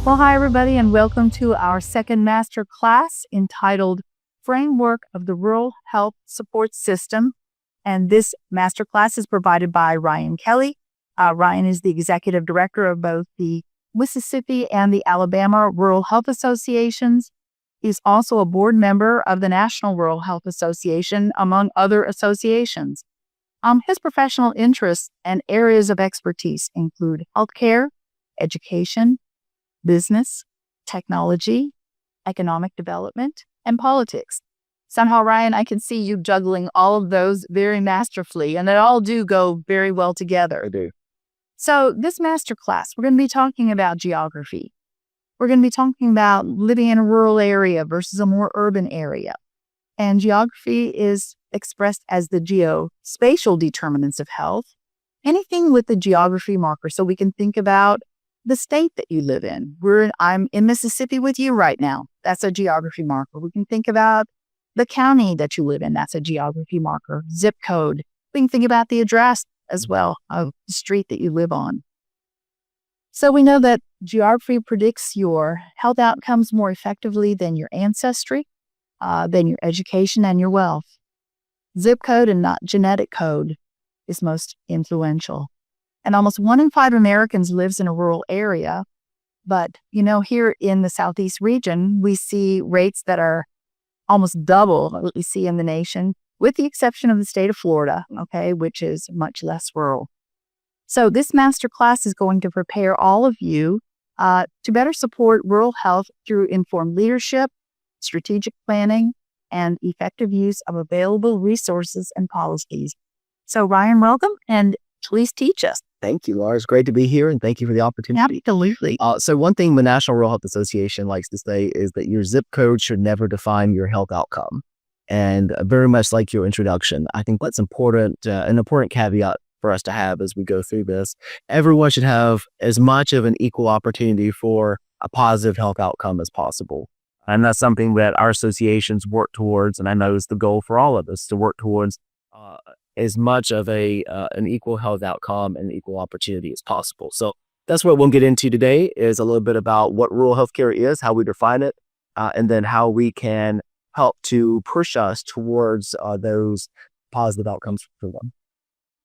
Well, hi, everybody, and welcome to our second master class entitled Framework of the Rural Health Support System. And this master class is provided by Ryan Kelly. Ryan is the executive director of both the Mississippi and the Alabama Rural Health Associations. He's also a board member of the National Rural Health Association, among other associations. His professional interests and areas of expertise include healthcare, education, business, technology, economic development, and politics. Somehow, Ryan, I can see you juggling all of those very masterfully, and they all do go very well together. I do. So this master class, we're going to be talking about geography. We're going to be talking about living in a rural area versus a more urban area. And geography is expressed as the geospatial determinants of health. Anything with the geography marker, so we can think about the state that you live in. I'm in Mississippi with you right now. That's a geography marker. We can think about the county that you live in. That's a geography marker. Zip code. We can think about the address as well of the street that you live on. So we know that geography predicts your health outcomes more effectively than your ancestry, than your education and your wealth. Zip code and not genetic code is most influential. And almost 1 in 5 Americans lives in a rural area. But, here in the Southeast region, we see rates that are almost double what we see in the nation, with the exception of the state of Florida, which is much less rural. So this master class is going to prepare all of you to better support rural health through informed leadership, strategic planning, and effective use of available resources and policies. So Ryan, welcome, and please teach us. Thank you, Laura. It's great to be here, and thank you for the opportunity. Absolutely. So one thing the National Rural Health Association likes to say is that your zip code should never define your health outcome. And very much like your introduction, I think that's important, an important caveat for us to have as we go through this. Everyone should have as much of an equal opportunity for a positive health outcome as possible. And that's something that our associations work towards, and I know is the goal for all of us to work towards as much of an equal health outcome and equal opportunity as possible. So that's what we'll get into today, is a little bit about what rural healthcare is, how we define it, and then how we can help to push us towards those positive outcomes for them.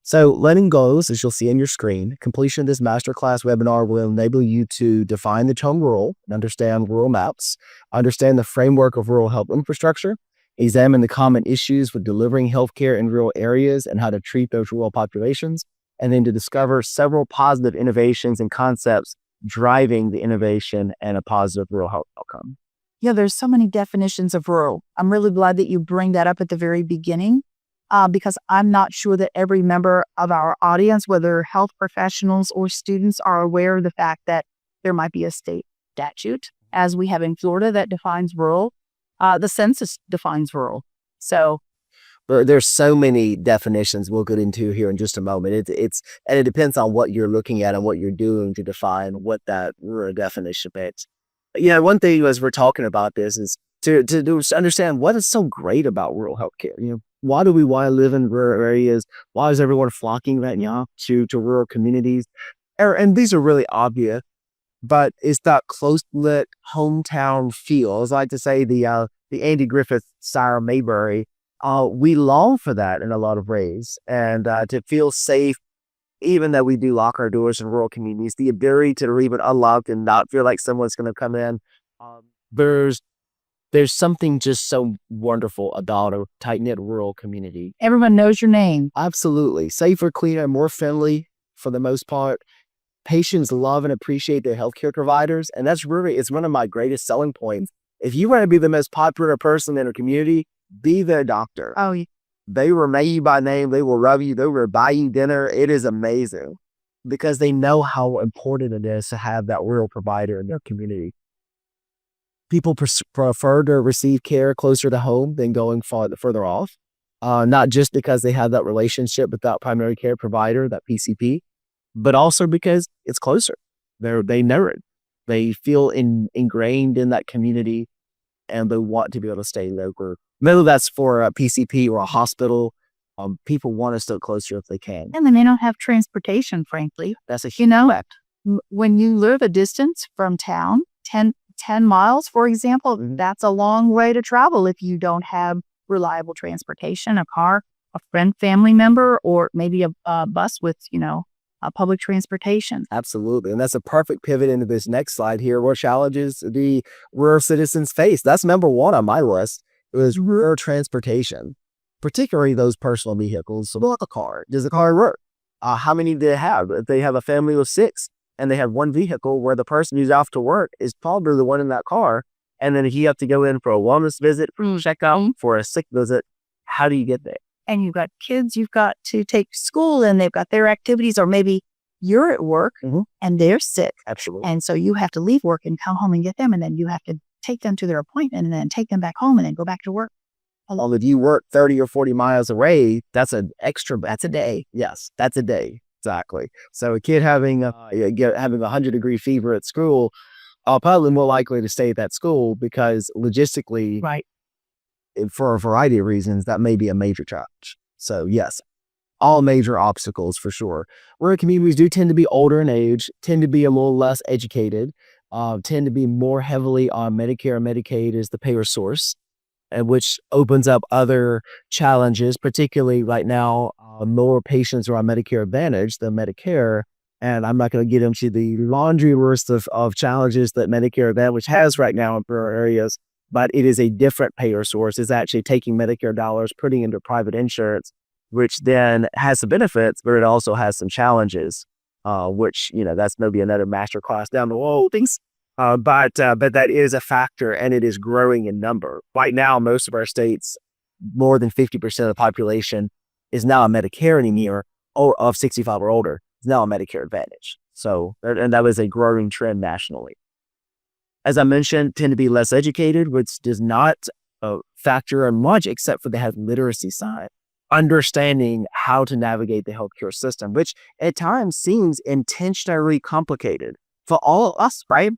So letting go, as you'll see on your screen, completion of this masterclass webinar will enable you to define the term rural and understand rural maps, understand the framework of rural health infrastructure, examine the common issues with delivering healthcare in rural areas and how to treat those rural populations, and then to discover several positive innovations and concepts driving the innovation and a positive rural health outcome. Yeah, there's so many definitions of rural. I'm really glad that you bring that up at the very beginning, because I'm not sure that every member of our audience, whether health professionals or students, are aware of the fact that there might be a state statute, as we have in Florida, that defines rural. The census defines rural. So there's so many definitions we'll get into here in just a moment. And it depends on what you're looking at and what you're doing to define what that rural definition is. One thing as we're talking about this is to understand what is so great about rural healthcare. Why do we want to live in rural areas? Why is everyone flocking right now to rural communities? And these are really obvious. But it's that close-knit hometown feel. As I like to say, the Andy Griffith Sarah Mayberry, we long for that in a lot of ways. And to feel safe, even though we do lock our doors in rural communities, the ability to leave it unlocked and not feel like someone's going to come in. There's something just so wonderful about a tight-knit rural community. Everyone knows your name. Absolutely. Safer, cleaner, more friendly for the most part. Patients love and appreciate their healthcare providers, and it's one of my greatest selling points. If you want to be the most popular person in a community, be their doctor. Oh, yeah. They will know you by name. They will love you. They will buy you dinner. It is amazing because they know how important it is to have that rural provider in their community. People prefer to receive care closer to home than going further off, not just because they have that relationship with that primary care provider, that PCP, but also because it's closer. They know it. They feel ingrained in that community, and they want to be able to stay local. Whether that's for a PCP or a hospital, people want to stay closer if they can. And they may not have transportation, frankly. That's a huge fact. When you live a distance from town, 10 miles, for example, that's a long way to travel if you don't have reliable transportation, a car, a friend, family member, or maybe a bus with, public transportation. Absolutely. And that's a perfect pivot into this next slide here. What challenges the rural citizens face? That's number one on my list. It was rural transportation, particularly those personal vehicles. So, like a car. Does the car work? How many do they have? If they have a family of 6 and they have one vehicle where the person who's off to work is probably the one in that car. And then if you have to go in for a wellness visit, for a checkup, for a sick visit, how do you get there? And you've got kids you've got to take to school and they've got their activities, or maybe you're at work and they're sick. Absolutely. And so you have to leave work and come home and get them. And then you have to take them to their appointment and then take them back home and then go back to work. Well, if you work 30 or 40 miles away, that's a day. Yes, that's a day. Exactly. So a kid having a 100-degree fever at school, probably more likely to stay at that school because logistically, right, for a variety of reasons, that may be a major challenge. So yes, all major obstacles for sure. Rural communities do tend to be older in age, tend to be a little less educated, tend to be more heavily on Medicare and Medicaid as the payer source, and which opens up other challenges, particularly right now, more patients are on Medicare Advantage than Medicare. And I'm not going to get into the laundry list of challenges that Medicare Advantage has right now in rural areas, but it is a different payer source. It's actually taking Medicare dollars, putting into private insurance, which then has some benefits, but it also has some challenges, which, that's maybe another master class down the road. But that is a factor, and it is growing in number. Right now, most of our states, more than 50% of the population is now on Medicare anymore, or of 65 or older, is now on Medicare Advantage. So, and that was a growing trend nationally. As I mentioned, tend to be less educated, which does not factor in much except for the health literacy side. Understanding how to navigate the healthcare system, which at times seems intentionally complicated for all of us, right?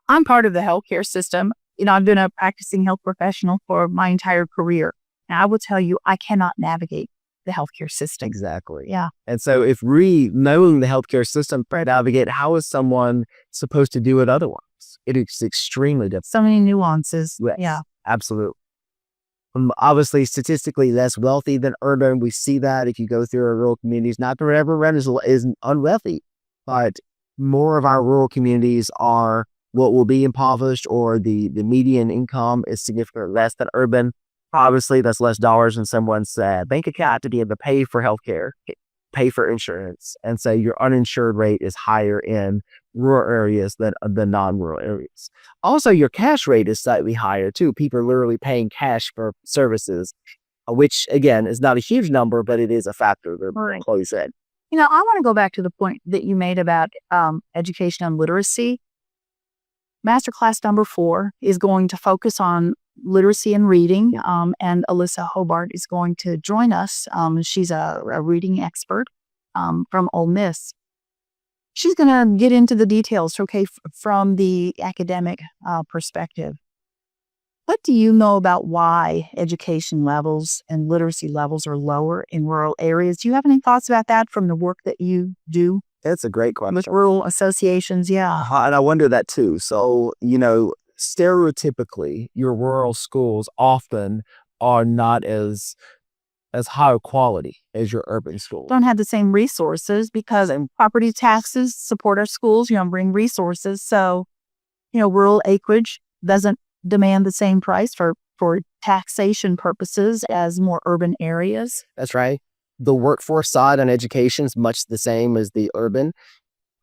I'm part of the healthcare system. I've been a practicing health professional for my entire career. And I will tell you, I cannot navigate the healthcare system. Exactly. Yeah. And so if knowing the healthcare system to navigate, how is someone supposed to do it otherwise? It is extremely difficult. So many nuances. Yes, yeah. Absolutely. Obviously, statistically less wealthy than urban. We see that if you go through our rural communities. Not that everyone is unwealthy, but more of our rural communities are what will be impoverished, or the median income is significantly less than urban. Obviously, that's less dollars in someone's bank account to be able to pay for healthcare, pay for insurance. And so your uninsured rate is higher in rural areas than the non-rural areas. Also, your cash rate is slightly higher too. People are literally paying cash for services, which again is not a huge number, but it is a factor that Chloe said. I want to go back to the point that you made about education and literacy. Masterclass number 4 is going to focus on literacy and reading, and Alyssa Hobart is going to join us. She's a reading expert from Ole Miss. She's going to get into the details, from the academic perspective. What do you know about why education levels and literacy levels are lower in rural areas? Do you have any thoughts about that from the work that you do? That's a great question. With rural associations, yeah. And I wonder that too. So, stereotypically, your rural schools often are not as high quality as your urban schools. Don't have the same resources because property taxes support our schools, bring resources. So, rural acreage doesn't demand the same price for taxation purposes as more urban areas. That's right. The workforce side on education is much the same as the urban.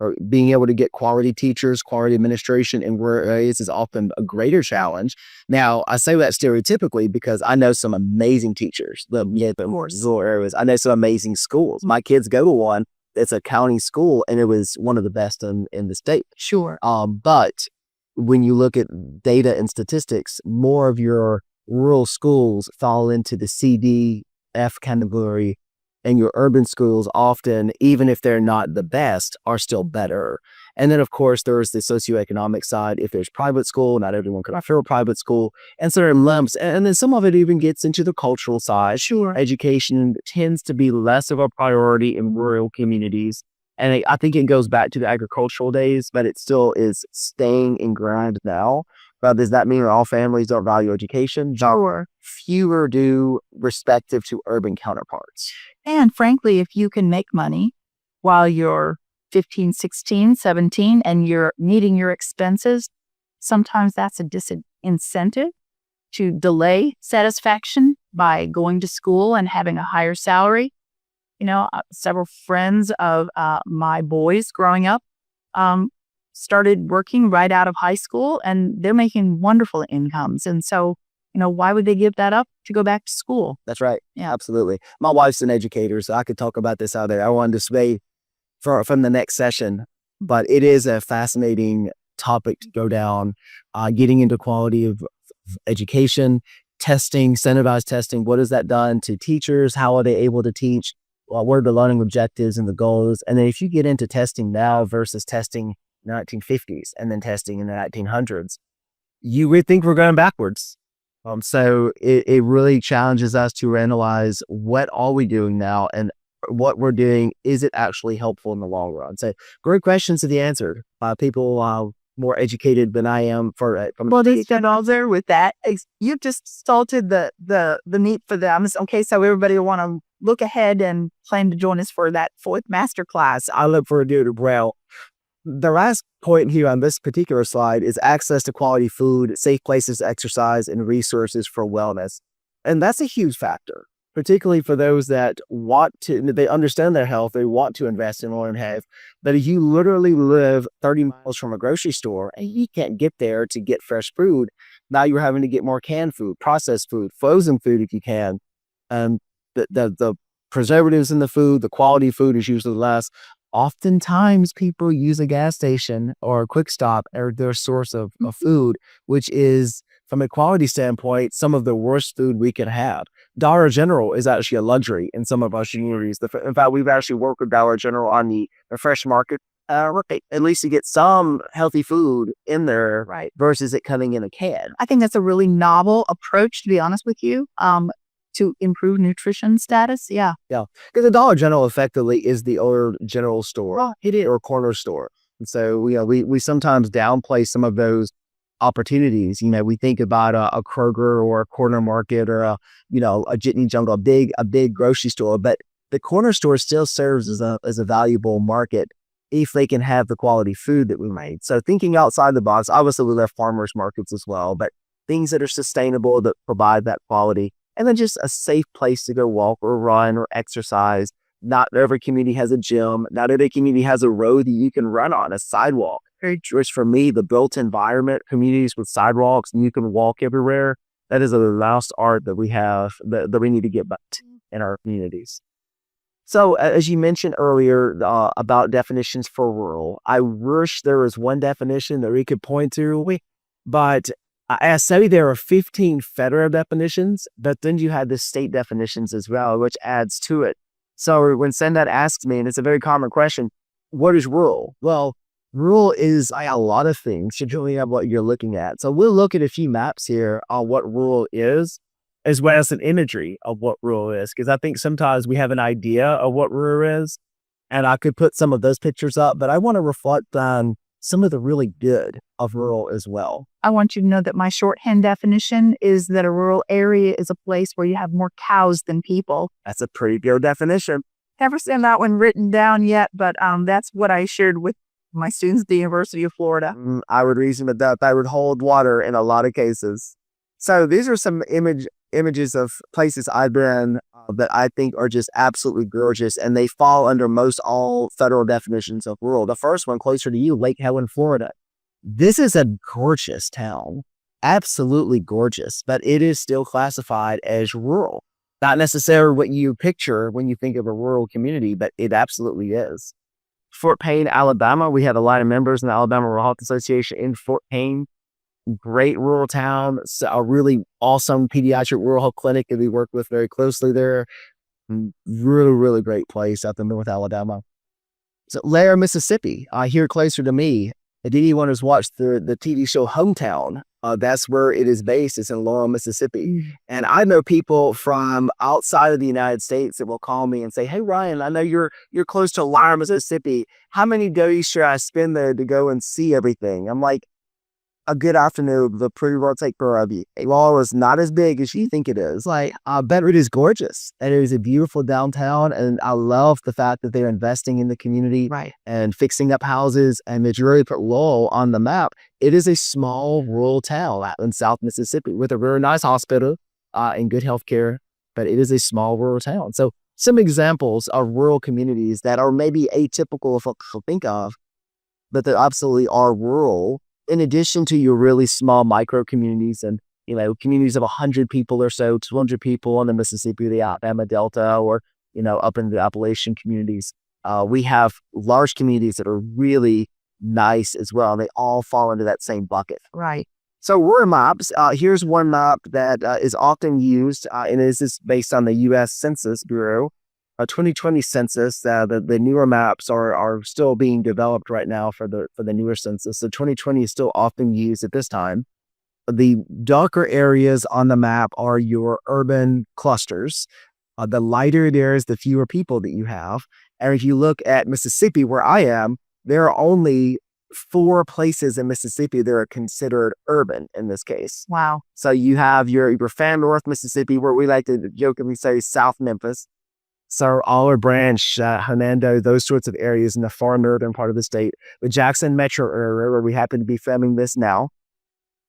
Or being able to get quality teachers, quality administration in rural areas is often a greater challenge. Now, I say that stereotypically because I know some amazing teachers in rural areas. I know some amazing schools. My kids go to one. It's a county school, and it was one of the best in the state. Sure. But when you look at data and statistics, more of your rural schools fall into the CDF category, and your urban schools often, even if they're not the best, are still better. And then, of course, there's the socioeconomic side. If there's private school, not everyone can afford a private school, and certain lumps. And then some of it even gets into the cultural side. Sure. Education tends to be less of a priority in rural communities. And I think it goes back to the agricultural days, but it still is staying ingrained now. But does that mean all families don't value education? Sure. Fewer do, respective to urban counterparts. And frankly, if you can make money while you're 15, 16, 17, and you're meeting your expenses, sometimes that's a disincentive to delay satisfaction by going to school and having a higher salary. Several friends of my boys growing up started working right out of high school, and they're making wonderful incomes. And so, why would they give that up to go back to school? That's right. Yeah. Absolutely. My wife's an educator, so I could talk about this out there. I wanted to sway from the next session, but it is a fascinating topic to go down, getting into quality of education, testing, standardized testing. What has that done to teachers? How are they able to teach? What are the learning objectives and the goals? And then if you get into testing now versus testing in the 1950s and then testing in the 1900s, you would think we're going backwards. So it really challenges us to analyze what are we doing now and what we're doing. Is it actually helpful in the long run? So great questions to be answered by people more educated than I am. Well, they said all there with that. You just salted the meat for them. Okay, so everybody will want to look ahead and plan to join us for that 4th master class. I look forward to it as well. The last point here on this particular slide is access to quality food, safe places to exercise, and resources for wellness. And that's a huge factor, particularly for those that they understand their health, they want to invest in oral health. But if you literally live 30 miles from a grocery store and you can't get there to get fresh food, now you're having to get more canned food, processed food, frozen food if you can. The preservatives in the food, the quality food is usually less. Oftentimes people use a gas station or a quick stop as their source of food, which is, from a quality standpoint, some of the worst food we can have. Dollar General is actually a luxury in some of our communities. In fact, we've actually worked with Dollar General on the fresh market, at least to get some healthy food in there, Right. versus it coming in a can. I think that's a really novel approach, to be honest with you, to improve nutrition status. Yeah. Yeah, because the Dollar General effectively is the old general store. Well, it is. Or corner store. And so we sometimes downplay some of those opportunities. We think about a Kroger or a corner market or a Jitney Jungle, a big grocery store, but the corner store still serves as a valuable market if they can have the quality food that we made. So thinking outside the box, obviously we love farmers markets as well, but things that are sustainable that provide that quality. And then just a safe place to go walk or run or exercise. Not every community has a gym. Not every community has a road that you can run on, a sidewalk. Which for me, the built environment, communities with sidewalks and you can walk everywhere, that is a lost art that we have that we need to get back in our communities. So as you mentioned earlier about definitions for rural, I wish there was one definition that we could point to, but I say there are 15 federal definitions, but then you have the state definitions as well, which adds to it. So when Sendat asks me, and it's a very common question, what is rural? Well, rural is a lot of things, depending on what you're looking at. So we'll look at a few maps here on what rural is, as well as an imagery of what rural is, because I think sometimes we have an idea of what rural is, and I could put some of those pictures up, but I want to reflect on some of the really good of rural as well. I want you to know that my shorthand definition is that a rural area is a place where you have more cows than people. That's a pretty good definition. Never seen that one written down yet, but that's what I shared with my students at the University of Florida. I would reason that would hold water in a lot of cases. So these are some images of places I've been that I think are just absolutely gorgeous, and they fall under most all federal definitions of rural. The first one, closer to you, Lake Helen, Florida. This is a gorgeous town, absolutely gorgeous, but it is still classified as rural. Not necessarily what you picture when you think of a rural community, but it absolutely is. Fort Payne, Alabama. We have a lot of members in the Alabama Rural Health Association in Fort Payne. Great rural town, a really awesome pediatric rural health clinic that we work with very closely there. Really, really great place out in North Alabama. So Lair, Mississippi, here closer to me. Did anyone who's watched the TV show Hometown That's where it is based. It's in Laurel, Mississippi. And I know people from outside of the United States that will call me and say, "Hey, Ryan, I know you're close to Laurel, Mississippi. How many days should I spend there to go and see everything?" I'm like, "A good afternoon. The pretty will take care of you." Laurel is not as big as you think it is. Like, but it is gorgeous. And it is a beautiful downtown. And I love the fact that they're investing in the community Right. and fixing up houses. And it's really put Laurel on the map. It is a small rural town out in South Mississippi with a very nice hospital and good health care. But it is a small rural town. So some examples of rural communities that are maybe atypical of what people think of, but they absolutely are rural, in addition to your really small micro communities and, communities of 100 people or so, 200 people in the Mississippi, the Alabama Delta, or, up in the Appalachian communities. We have large communities that are really nice as well. And they all fall into that same bucket. Right. So rural maps, here's one map that is often used, and this is based on the U.S. Census Bureau. 2020 census, the newer maps are still being developed right now for the newer census. So 2020 is still often used at this time. The darker areas on the map are your urban clusters. The lighter there is, the fewer people that you have. And if you look at Mississippi, where I am, there are only 4 places in Mississippi that are considered urban in this case. Wow. So you have your far north Mississippi, where we like to jokingly say South Memphis. So Olive Branch, Hernando, those sorts of areas in the far northern part of the state. The Jackson metro area, where we happen to be filming this now.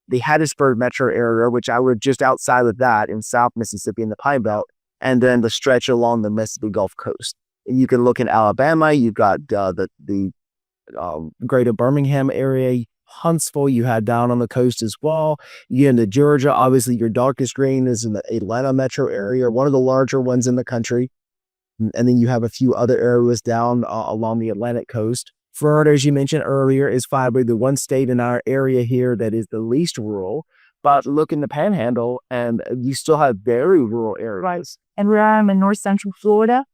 The Hattiesburg metro area, which I would just outside of that in South Mississippi in the Pine Belt, and then the stretch along the Mississippi Gulf Coast. And you can look in Alabama. You've got the greater Birmingham area, Huntsville. You had down on the coast as well. You get into Georgia. Obviously, your darkest green is in the Atlanta metro area, one of the larger ones in the country. And then you have a few other areas down along the Atlantic coast. Florida, as you mentioned earlier, is probably the one state in our area here that is the least rural. But look in the Panhandle, and you still have very rural areas. Right. And where I'm in north central Florida,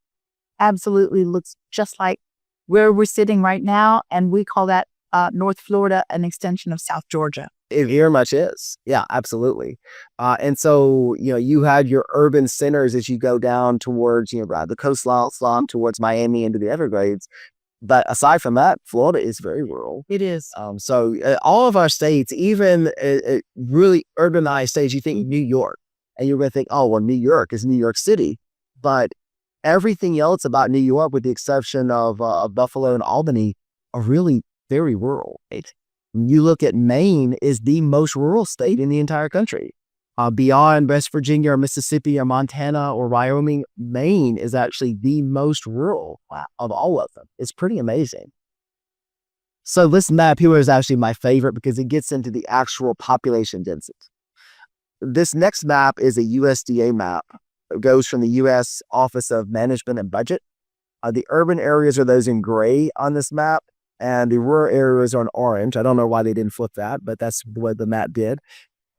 absolutely looks just like where we're sitting right now. And we call that North Florida an extension of South Georgia. It very much is. Yeah, absolutely. And so, you had your urban centers as you go down towards, the coastline towards Miami into the Everglades. But aside from that, Florida is very rural. It is. So all of our states, even really urbanized states, you think New York, and you're going to think, oh, well, New York is New York City. But everything else about New York, with the exception of Buffalo and Albany, are really very rural. You look at Maine is the most rural state in the entire country. Beyond West Virginia or Mississippi or Montana or Wyoming, Maine is actually the most rural of all of them. It's pretty amazing. So this map here is actually my favorite because it gets into the actual population density. This next map is a USDA map. It goes from the U.S. Office of Management and Budget. The urban areas are those in gray on this map, and the rural areas are in orange. I don't know why they didn't flip that, but that's what the map did.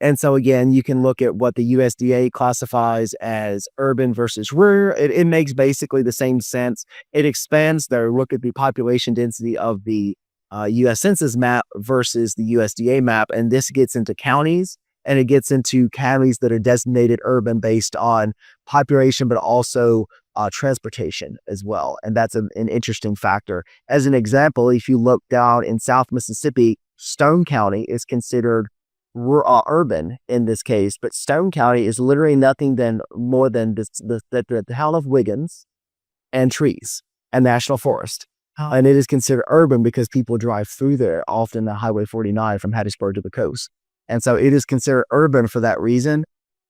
And so again, you can look at what the USDA classifies as urban versus rural. It makes basically the same sense. It expands their look at the population density of the U.S. Census map versus the USDA map. And this gets into counties, and it gets into counties that are designated urban based on population, but also transportation as well. And that's an interesting factor. As an example, if you look down in South Mississippi, Stone County is considered urban in this case, but Stone County is literally nothing more than the town of Wiggins and trees and national forest. Oh. And it is considered urban because people drive through there, often the Highway 49 from Hattiesburg to the coast. And so it is considered urban for that reason.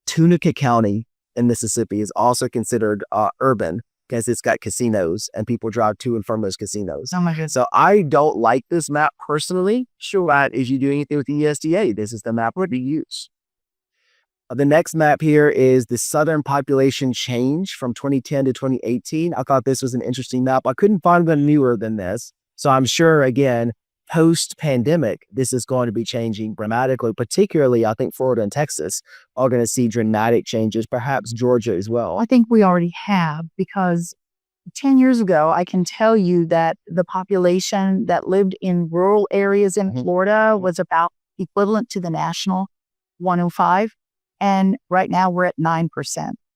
Tunica County in Mississippi is also considered urban because it's got casinos and people drive to and from those casinos. Oh my goodness. So I don't like this map personally. Sure, if you do anything with the USDA, this is the map to use. The next map here is the Southern population change from 2010 to 2018. I thought this was an interesting map. I couldn't find one newer than this. So I'm sure, again, post-pandemic, this is going to be changing dramatically. Particularly, I think Florida and Texas are going to see dramatic changes, perhaps Georgia as well. I think we already have, because 10 years ago, I can tell you that the population that lived in rural areas in Florida was about equivalent to the national 105. And right now we're at 9%.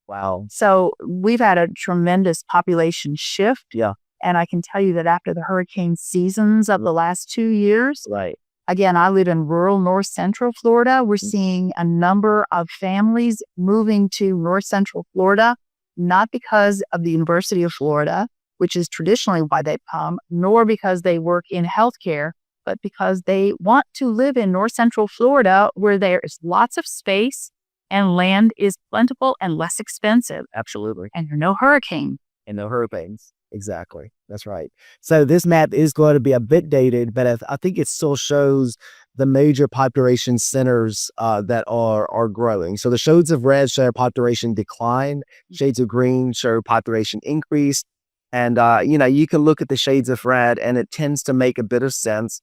Wow. So we've had a tremendous population shift. Yeah. And I can tell you that after the hurricane seasons of the last 2 years, Right. again, I live in rural north central Florida. We're seeing a number of families moving to north central Florida, not because of the University of Florida, which is traditionally why they come, nor because they work in healthcare, but because they want to live in north central Florida where there is lots of space and land is plentiful and less expensive. Absolutely. And there are no hurricanes. And no hurricanes. Exactly. That's right. So this map is going to be a bit dated, but I think it still shows the major population centers that are growing. So the shades of red show population decline, shades of green show population increase. And, you can look at the shades of red and it tends to make a bit of sense.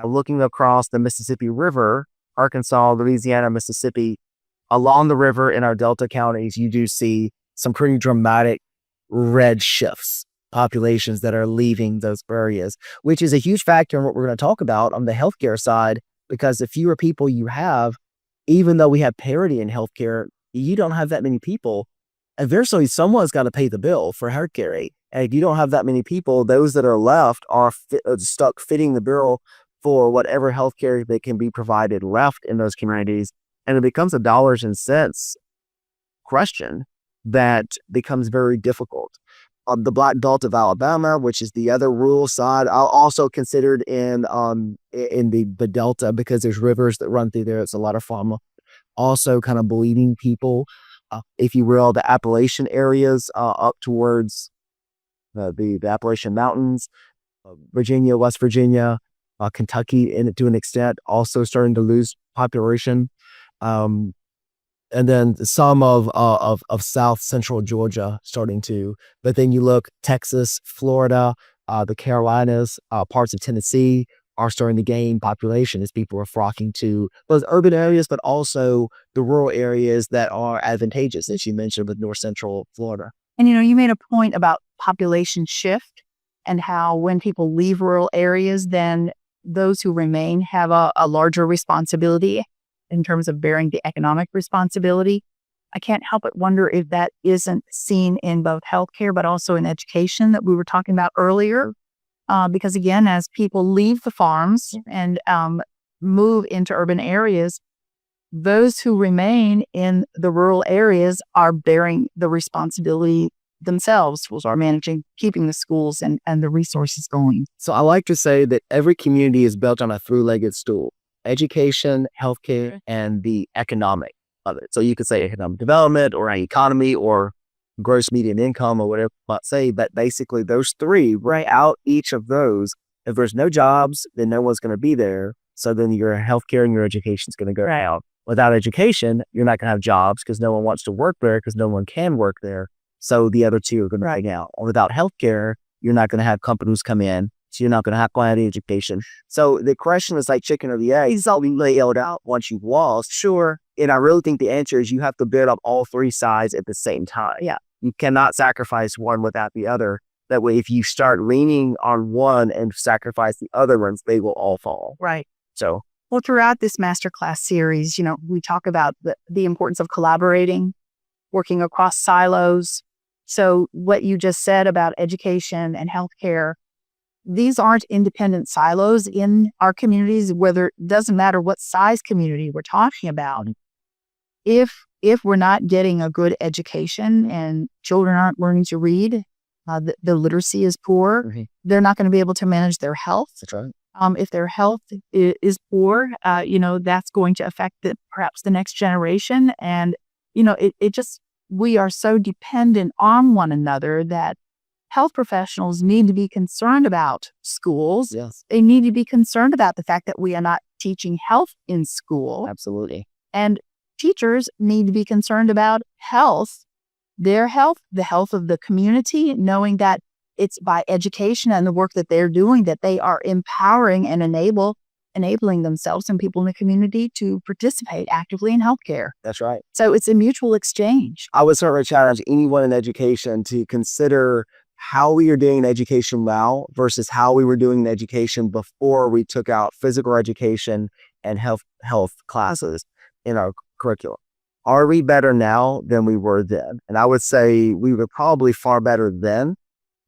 Looking across the Mississippi River, Arkansas, Louisiana, Mississippi, along the river in our Delta counties, you do see some pretty dramatic red shifts, populations that are leaving those areas, which is a huge factor in what we're going to talk about on the healthcare side, because the fewer people you have, even though we have parity in healthcare, you don't have that many people. Eventually, someone's got to pay the bill for healthcare. And if you don't have that many people, those that are left are stuck fitting the bill for whatever healthcare that can be provided left in those communities. And it becomes a dollars and cents question that becomes very difficult. The Black Belt of Alabama, which is the other rural side, I'll also considered in the Delta because there's rivers that run through there. It's a lot of farm, also kind of bleeding people, if you will, the Appalachian areas up towards the Appalachian Mountains, Virginia, West Virginia, Kentucky, and to an extent, also starting to lose population. And then some of South Central Georgia starting to, but then you look Texas, Florida, the Carolinas, parts of Tennessee are starting to gain population as people are flocking to those urban areas, but also the rural areas that are advantageous, as you mentioned with North Central Florida. And you made a point about population shift and how when people leave rural areas, then those who remain have a larger responsibility in terms of bearing the economic responsibility. I can't help but wonder if that isn't seen in both healthcare, but also in education that we were talking about earlier. Because again, as people leave the farms and move into urban areas, those who remain in the rural areas are bearing the responsibility themselves for managing, keeping the schools and the resources going. So I like to say that every community is built on a three-legged stool: education, healthcare, and the economic of it. So you could say economic development or an economy or gross median income or whatever you might say, but basically those three, without each of those, if there's no jobs, then no one's going to be there. So then your healthcare and your education is going to go down. Without education, you're not going to have jobs because no one wants to work there because no one can work there. So the other two are going to hang out. Without healthcare, you're not going to have companies come in. So you're not going to have quality education. So the question is like chicken or the egg. It's all laid out once you've lost. Sure. And I really think the answer is you have to build up all three sides at the same time. Yeah. You cannot sacrifice one without the other. That way, if you start leaning on one and sacrifice the other ones, they will all fall. Right. So, well, throughout this masterclass series, we talk about the importance of collaborating, working across silos. So what you just said about education and healthcare, these aren't independent silos in our communities, whether it doesn't matter what size community we're talking about. If we're not getting a good education and children aren't learning to read, the literacy is poor, they're not going to be able to manage their health. That's right. If their health is poor, that's going to affect perhaps the next generation. And, we are so dependent on one another that health professionals need to be concerned about schools. Yes. They need to be concerned about the fact that we are not teaching health in school. Absolutely. And teachers need to be concerned about health, their health, the health of the community, knowing that it's by education and the work that they're doing that they are empowering and enabling themselves and people in the community to participate actively in healthcare. That's right. So it's a mutual exchange. I would certainly challenge anyone in education to consider how we are doing education now versus how we were doing education before we took out physical education and health classes. in our curriculum. Are we better now than we were then? And I would say we were probably far better then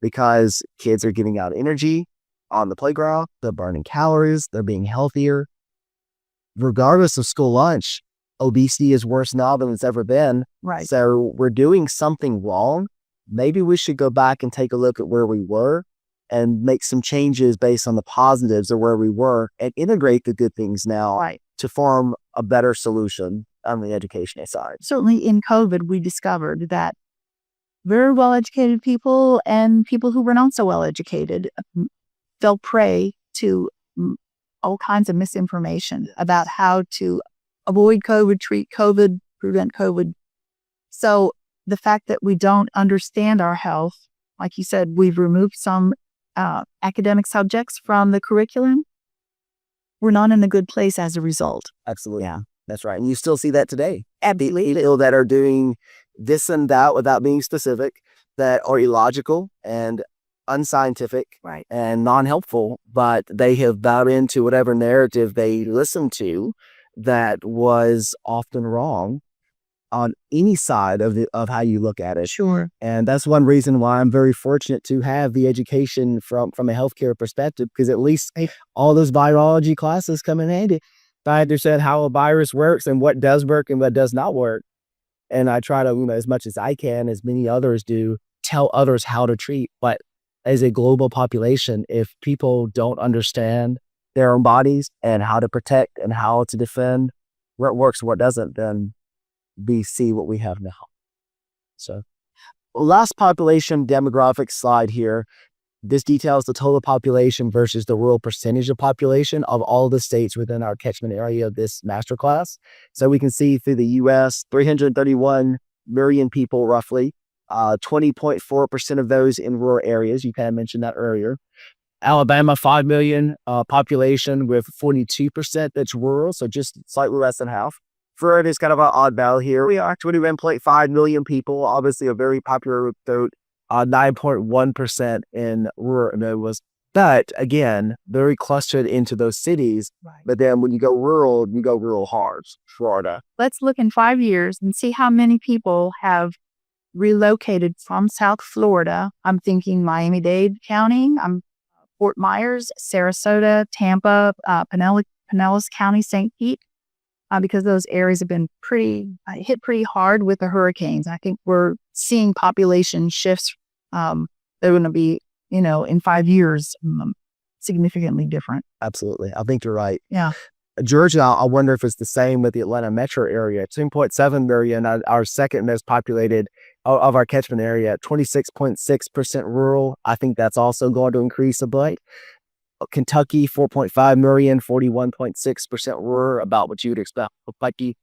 because kids are getting out energy on the playground, they're burning calories, they're being healthier. Regardless of school lunch, obesity is worse now than it's ever been. Right. So we're doing something wrong. Maybe we should go back and take a look at where we were and make some changes based on the positives of where we were and integrate the good things now Right. to form a better solution on the education side. Certainly in COVID, we discovered that very well-educated people and people who were not so well-educated fell prey to all kinds of misinformation about how to avoid COVID, treat COVID, prevent COVID. So the fact that we don't understand our health, like you said, we've removed some academic subjects from the curriculum. We're not in a good place as a result. Absolutely. Yeah. That's right. And you still see that today. Absolutely. People that are doing this and that without being specific, that are illogical and unscientific Right. and non-helpful, but they have bowed into whatever narrative they listened to that was often wrong on any side of how you look at it. Sure. And that's one reason why I'm very fortunate to have the education from a healthcare perspective, because at least all those virology classes come in handy. I understand how a virus works and what does work and what does not work. And I try to, as much as I can, as many others do, tell others how to treat. But as a global population, if people don't understand their own bodies and how to protect and how to defend what works and what doesn't, then we see what we have now. So last population demographic slide here. This details the total population versus the rural percentage of population of all the states within our catchment area of this masterclass. So we can see through the U.S., 331 million people roughly, 20.4% of those in rural areas. You kind of mentioned that earlier. Alabama, 5 million population with 42% that's rural, so just slightly less than half. Florida is kind of an oddball here. We are 21.5 million people, obviously a very popular vote. 9.1% in rural areas. But again, very clustered into those cities. Right. But then when you go rural hard, Florida. Let's look in 5 years and see how many people have relocated from South Florida. I'm thinking Miami-Dade County, Fort Myers, Sarasota, Tampa, Pinellas County, St. Pete, because those areas have been hit pretty hard with the hurricanes. I think we're seeing population shifts. They're going to be, in 5 years, significantly different. Absolutely. I think you're right. Yeah. Georgia, I wonder if it's the same with the Atlanta metro area. 2.7 million, our second most populated of our catchment area, 26.6% rural. I think that's also going to increase a bit. Kentucky, 4.5 million, 41.6% rural, about what you would expect. Kentucky.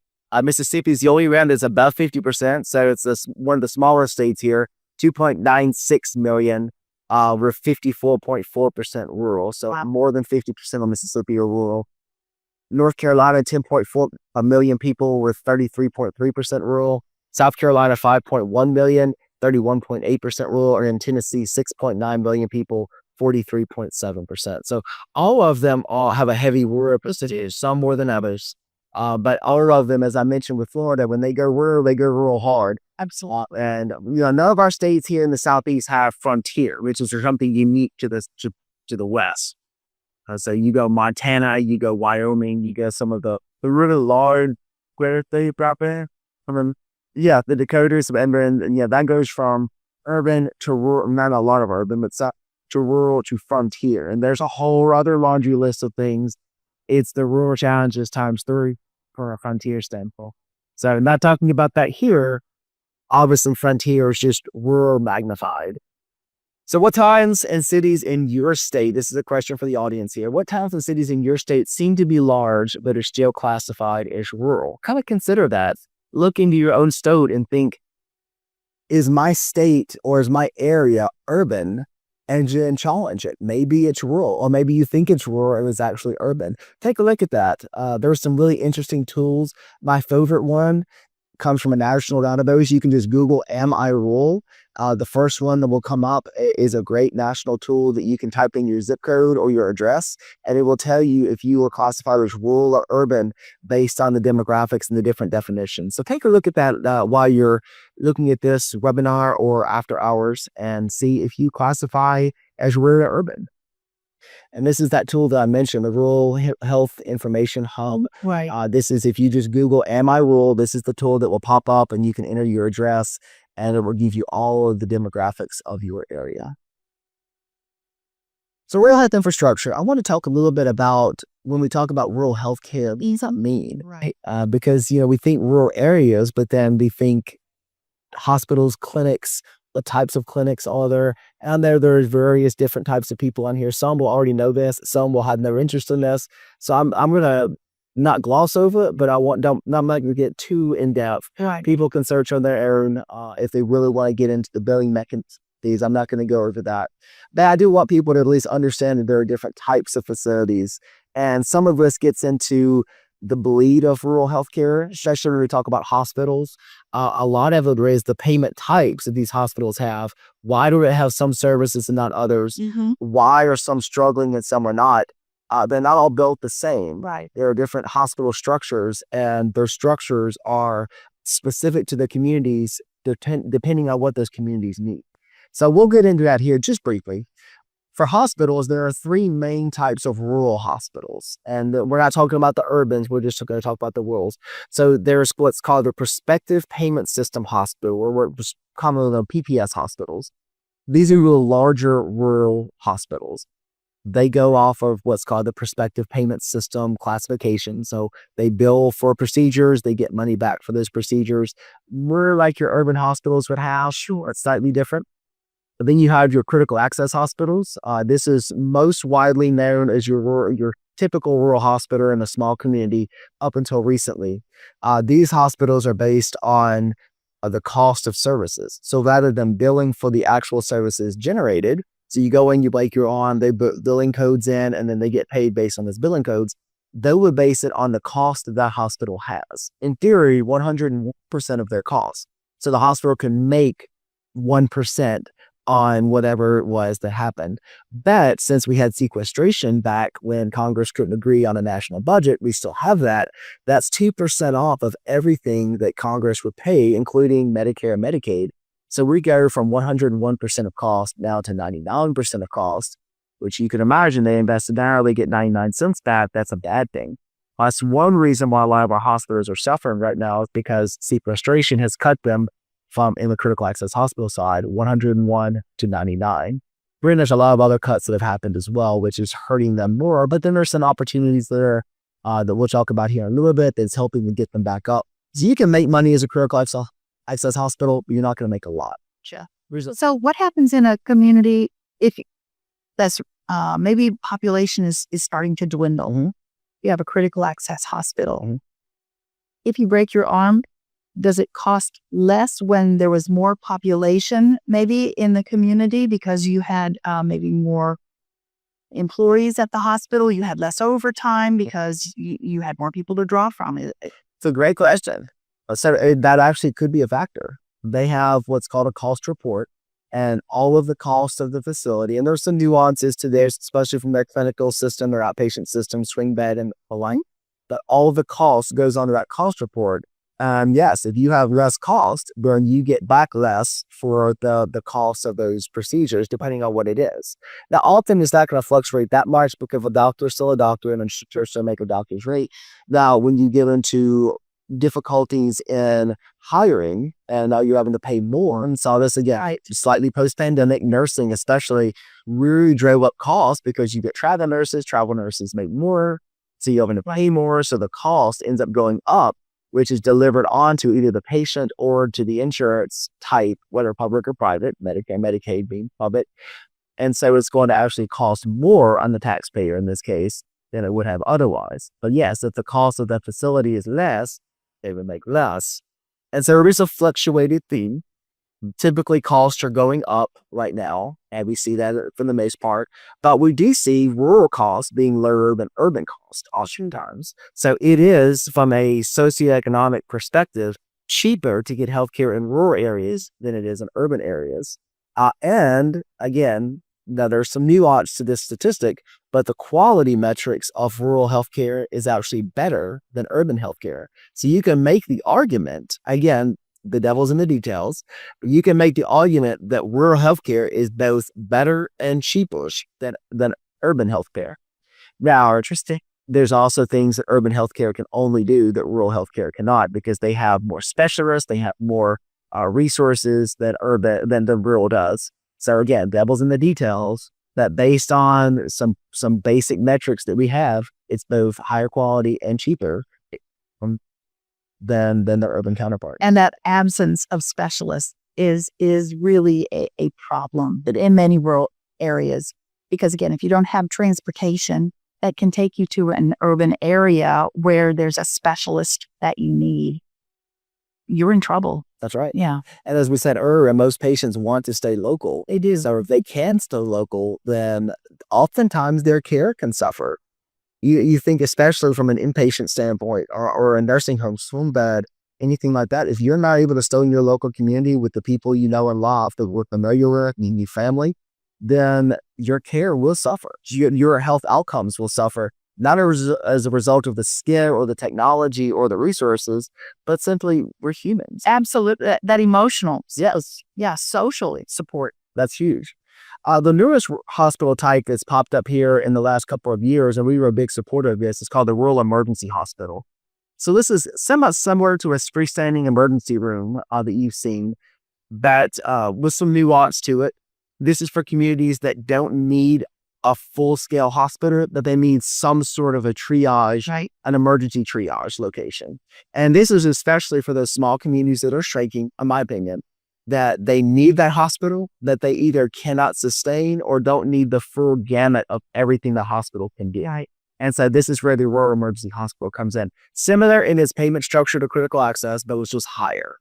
Mississippi is the only one that's above 50%. So it's one of the smaller states here, 2.96 million. We're 54.4% rural. So Wow. More than 50% of Mississippi are rural. North Carolina, 10.4 million people with 33.3% rural. South Carolina, 5.1 million, 31.8% rural. And in Tennessee, 6.9 million people, 43.7%. So all of them all have a heavy rural percentage, some more than others. But all of them, as I mentioned with Florida, when they go rural hard. Absolutely. And none of our states here in the Southeast have frontier, which is something unique to the West. So you go Montana, you go Wyoming, you go some of the really large where they property. The Dakotas, and that goes from urban to rural, not a lot of urban, but to rural to frontier. And there's a whole other laundry list of things. It's the rural challenges times 3 from a frontier standpoint. So I'm not talking about that here. Obviously, frontier is just rural magnified. So what towns and cities in your state, this is a question for the audience here, what towns and cities in your state seem to be large but are still classified as rural? Kind of consider that. Look into your own state and think, is my state or is my area urban? And challenge it. Maybe it's rural, or maybe you think it's rural and it's actually urban. Take a look at that. There's some really interesting tools. My favorite one, comes from a national database. You can just Google "Am I Rural?" The first one that will come up is a great national tool that you can type in your zip code or your address, and it will tell you if you are classified as rural or urban based on the demographics and the different definitions. So take a look at that while you're looking at this webinar or after hours, and see if you classify as rural or urban. And this is that tool that I mentioned, the Rural Health Information Hub. Right. This is, if you just Google "Am I Rural?" this is the tool that will pop up, and you can enter your address, and it will give you all of the demographics of your area. So rural health infrastructure, I want to talk a little bit about, when we talk about rural health care, what does that mean? Right. Because, we think rural areas, but then we think hospitals, clinics, what types of clinics are there? And there's various different types of people on here. Some will already know this, some will have no interest in this. So I'm gonna not gloss over it, but not going to get too in depth. Right. People can search on their own if they really want to get into the billing mechanisms. I'm not going to go over that. But I do want people to at least understand that there are different types of facilities. And some of this gets into the bleed of rural healthcare, especially when we talk about hospitals. A lot of it is the payment types that these hospitals have. Why do they have some services and not others? Mm-hmm. Why are some struggling and some are not? They're not all built the same. Right. There are different hospital structures, and their structures are specific to the communities, depending on what those communities need. So we'll get into that here just briefly. For hospitals, there are three main types of rural hospitals. And we're not talking about the urbans, we're just going to talk about the rurals. So there's what's called a prospective payment system hospital, or what's commonly known PPS hospitals. These are the larger rural hospitals. They go off of what's called the prospective payment system classification. So they bill for procedures, they get money back for those procedures. More like your urban hospitals would have. Sure, it's slightly different. But then you have your critical access hospitals. This is most widely known as your typical rural hospital in a small community up until recently. These hospitals are based on the cost of services. So rather than billing for the actual services generated, so you go in, you break your arm, they put billing codes in, and then they get paid based on those billing codes. They would base it on the cost that hospital has. In theory, 101% of their costs. So the hospital can make 1% on whatever it was that happened. But since we had sequestration back when Congress couldn't agree on a national budget, we still have that. That's 2% off of everything that Congress would pay, including Medicare and Medicaid. So we go from 101% of cost now to 99% of cost, which you can imagine they invested now, they get 99 cents back. That's a bad thing. That's one reason why a lot of our hospitals are suffering right now, is because sequestration has cut them from, in the critical access hospital side, 101 to 99. There's a lot of other cuts that have happened as well, which is hurting them more. But then there's some opportunities there that we'll talk about here in a little bit that's helping to get them back up. So you can make money as a critical access hospital, but you're not going to make a lot. Sure. So what happens in a community if that's maybe population is starting to dwindle? Mm-hmm. You have a critical access hospital. Mm-hmm. If you break your arm, does it cost less when there was more population maybe in the community because you had maybe more employees at the hospital? You had less overtime because you had more people to draw from? It's a great question. So that actually could be a factor. They have what's called a cost report, and all of the costs of the facility. And there's some nuances to this, especially from their clinical system, their outpatient system, swing bed, and the like. But all of the cost goes onto that cost report. Yes, if you have less cost, then you get back less for the cost of those procedures, depending on what it is. Now, often it's not going to fluctuate that much because a doctor is still a doctor and insurers still make a doctor's rate. Now, when you get into difficulties in hiring, and now you're having to pay more, and saw this again, Right. slightly post-pandemic, nursing especially really drove up costs because you get travel nurses make more, so you're having to pay more, so the cost ends up going up, which is delivered onto either the patient or to the insurance type, whether public or private, Medicare, Medicaid being public. And so it's going to actually cost more on the taxpayer in this case than it would have otherwise. But yes, if the cost of the facility is less, they would make less. And so there is a fluctuated theme. Typically, costs are going up right now, and we see that for the most part. But we do see rural costs being lower than urban costs oftentimes. So it is, from a socioeconomic perspective, cheaper to get healthcare in rural areas than it is in urban areas. And again, now there's some nuance to this statistic, but the quality metrics of rural healthcare is actually better than urban healthcare. So you can make the argument, again, the devil's in the details, but you can make the argument that rural healthcare is both better and cheaper than urban healthcare. Now, interesting. There's also things that urban healthcare can only do that rural healthcare cannot, because they have more specialists, they have more resources than the rural does. So again, devil's in the details. That based on some basic metrics that we have, it's both higher quality and cheaper than the urban counterpart. And that absence of specialists is really a problem that in many rural areas, because again, if you don't have transportation that can take you to an urban area where there's a specialist that you need, you're in trouble. That's right. Yeah. And as we said earlier, most patients want to stay local. They do. So if they can stay local, then oftentimes their care can suffer. You think, especially from an inpatient standpoint or a nursing home, swim bed, anything like that, if you're not able to stay in your local community with the people you know and love, that we're familiar with, and your family, then your care will suffer. Your health outcomes will suffer, not as a result of the skill or the technology or the resources, but simply we're humans. Absolutely. That emotional. Yes. Yeah. Socially support. That's huge. The newest hospital type that's popped up here in the last couple of years, and we were a big supporter of this, is called the Rural Emergency Hospital. So this is somewhat similar to a freestanding emergency room that you've seen, but with some nuance to it. This is for communities that don't need a full-scale hospital, but they need some sort of a triage, right, an emergency triage location. And this is especially for those small communities that are shrinking, in my opinion, that they need that hospital, that they either cannot sustain or don't need the full gamut of everything the hospital can do. right. And so this is where the Rural Emergency Hospital comes in. Similar in its payment structure to critical access, but it's just higher.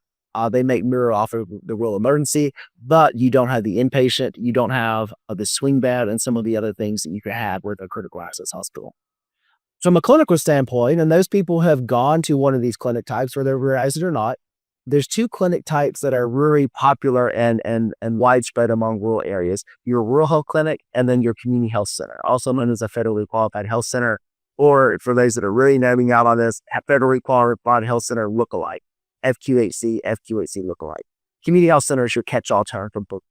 They make mirror off of the rural emergency, but you don't have the inpatient, you don't have the swing bed and some of the other things that you could have with a critical access hospital. From a clinical standpoint, and those people who have gone to one of these clinic types, whether they realize it or not, there's two clinic types that are really popular and widespread among rural areas. Your rural health clinic and then your community health center, also known as a federally qualified health center, or for those that are really naming out on this, federally qualified health center lookalike. FQHC lookalike. Community health center is your catch-all term for book.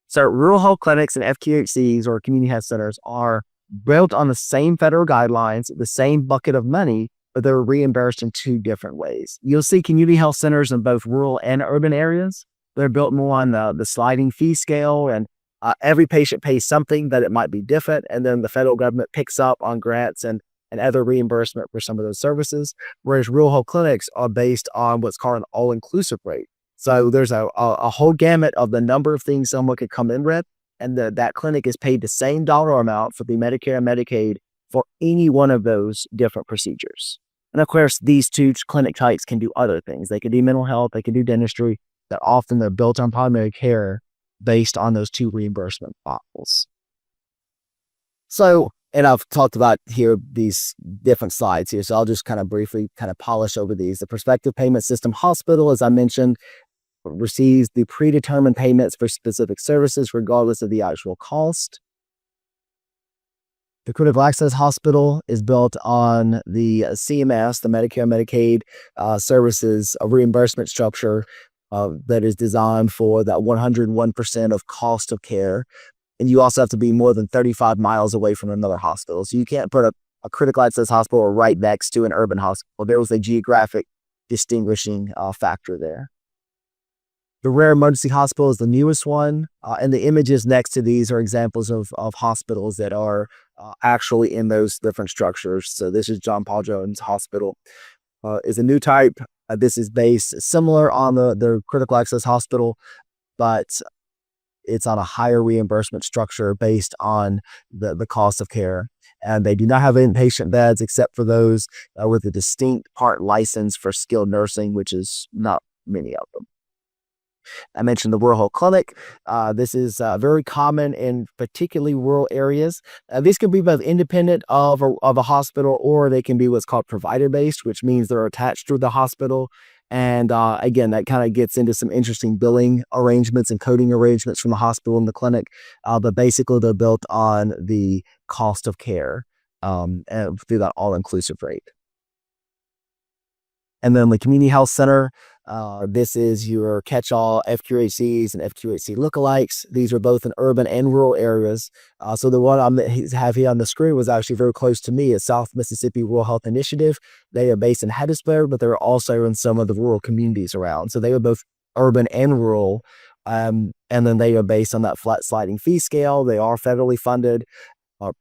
So rural health clinics and FQHCs or community health centers are built on the same federal guidelines, the same bucket of money, but they're reimbursed in two different ways. You'll see community health centers in both rural and urban areas. They're built more on the sliding fee scale, and every patient pays something that it might be different, and then the federal government picks up on grants and other reimbursement for some of those services, whereas rural health clinics are based on what's called an all-inclusive rate. So there's a whole gamut of the number of things someone could come in with, and that clinic is paid the same dollar amount for the Medicare and Medicaid for any one of those different procedures. And of course, these two clinic types can do other things. They can do mental health, they can do dentistry, that often they're built on primary care based on those two reimbursement models. So, and I've talked about here these different slides here, so I'll just kind of briefly kind of polish over these. The prospective payment system hospital, as I mentioned, receives the predetermined payments for specific services regardless of the actual cost. The critical access hospital is built on the CMS, the Medicare Medicaid services, a reimbursement structure that is designed for that 101% of cost of care. And you also have to be more than 35 miles away from another hospital. So you can't put a critical access hospital right next to an urban hospital. There was a geographic distinguishing factor there. The Rare Emergency Hospital is the newest one. And the images next to these are examples of hospitals that are actually in those different structures. So this is John Paul Jones Hospital. Is a new type. This is based similar on the critical access hospital, but it's on a higher reimbursement structure based on the cost of care. And they do not have inpatient beds except for those with a distinct part license for skilled nursing, which is not many of them. I mentioned the rural health clinic. This is very common in particularly rural areas. These can be both independent of a hospital, or they can be what's called provider-based, which means they're attached to the hospital. And again, that kind of gets into some interesting billing arrangements and coding arrangements from the hospital and the clinic. But basically, they're built on the cost of care and through that all-inclusive rate. And then the community health center, this is your catch-all FQHCs and FQHC lookalikes. These are both in urban and rural areas. So the one I have here on the screen was actually very close to me, is South Mississippi Rural Health Initiative. They are based in Hattiesburg, but they're also in some of the rural communities around. So they are both urban and rural. And then they are based on that flat sliding fee scale. They are federally funded,